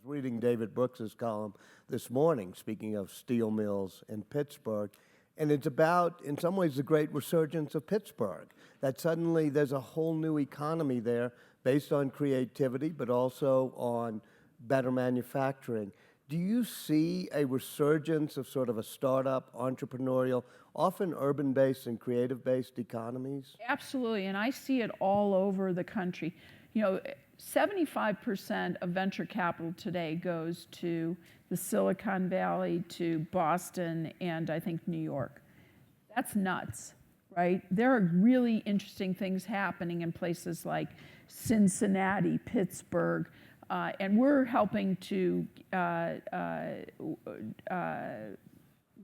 was reading David Brooks's column this morning, speaking of steel mills in Pittsburgh, and it's about, in some ways, the great resurgence of Pittsburgh, that suddenly there's a whole new economy there based on creativity, but also on better manufacturing. Do you see a resurgence of sort of a startup, entrepreneurial, often urban-based and creative-based economies? Absolutely, and I see it all over the country. 75% of venture capital today goes to the Silicon Valley, to Boston, and I think New York. That's nuts, right? There are really interesting things happening in places like Cincinnati, Pittsburgh, and we're helping to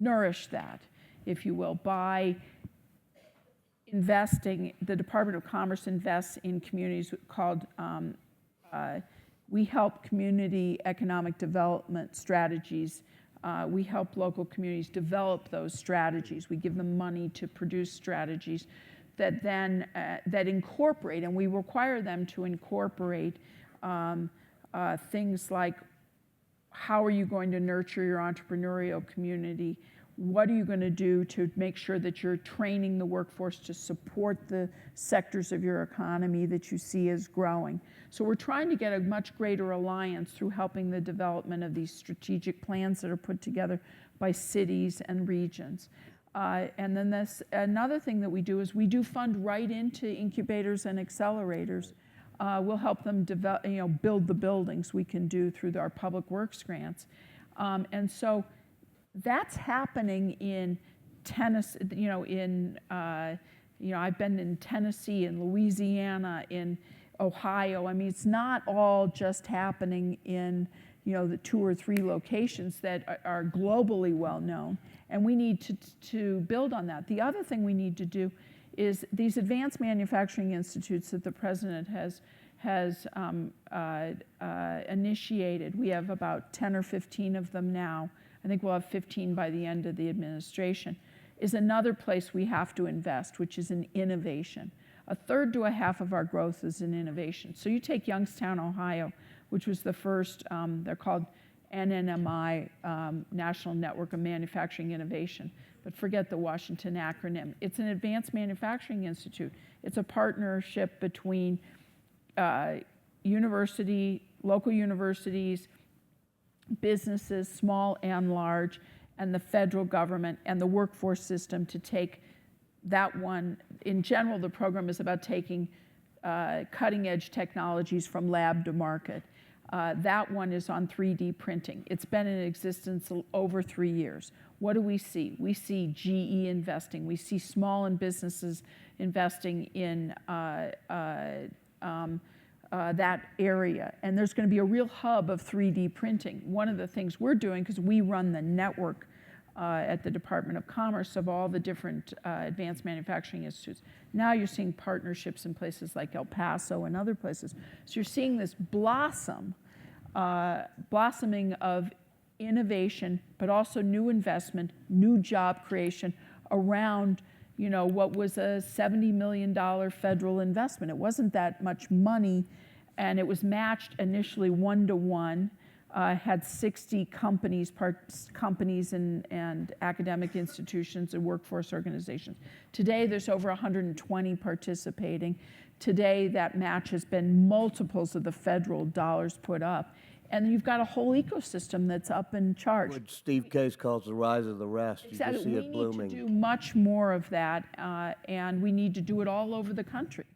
nourish that, if you will, by investing. The Department of Commerce invests in communities called, we help community economic development strategies. We help local communities develop those strategies. We give them money to produce strategies that then that incorporate, and we require them to incorporate things like, how are you going to nurture your entrepreneurial community? What are you going to do to make sure that you're training the workforce to support the sectors of your economy that you see as growing? So we're trying to get a much greater alliance through helping the development of these strategic plans that are put together by cities and regions. And then another thing that we do is we do fund right into incubators and accelerators. We'll help them develop, build the buildings we can do through our public works grants. And so that's happening in Tennessee, I've been in Tennessee, in Louisiana, in Ohio. I mean, it's not all just happening in, the 2 or 3 locations that are globally well known. And we need to build on that. The other thing we need to do is these advanced manufacturing institutes that the president has initiated. We have about 10 or 15 of them now. I think we'll have 15 by the end of the administration, is another place we have to invest, which is in innovation. 1/3 to 1/2 of our growth is in innovation. So you take Youngstown, Ohio, which was the first, they're called NNMI, National Network of Manufacturing Innovation, but forget the Washington acronym. It's an advanced manufacturing institute. It's a partnership between local universities, businesses, small and large, and the federal government and the workforce system to take that one. In general, the program is about taking cutting-edge technologies from lab to market. That one is on 3D printing. It's been in existence over 3 years. What do we see? We see GE investing. We see small and businesses investing in that area. And there's going to be a real hub of 3D printing. One of the things we're doing, because we run the network at the Department of Commerce of all the different advanced manufacturing institutes. Now you're seeing partnerships in places like El Paso and other places. So you're seeing this blossoming of innovation, but also new investment, new job creation around what was a $70 million federal investment. It wasn't that much money, and it was matched initially 1-to-1, had 60 companies and academic institutions and workforce organizations. Today, there's over 120 participating. Today, that match has been multiples of the federal dollars put up. And you've got a whole ecosystem that's up and charged. What Steve Case calls the rise of the rest. Exactly. You just see it blooming. We need to do much more of that, and we need to do it all over the country.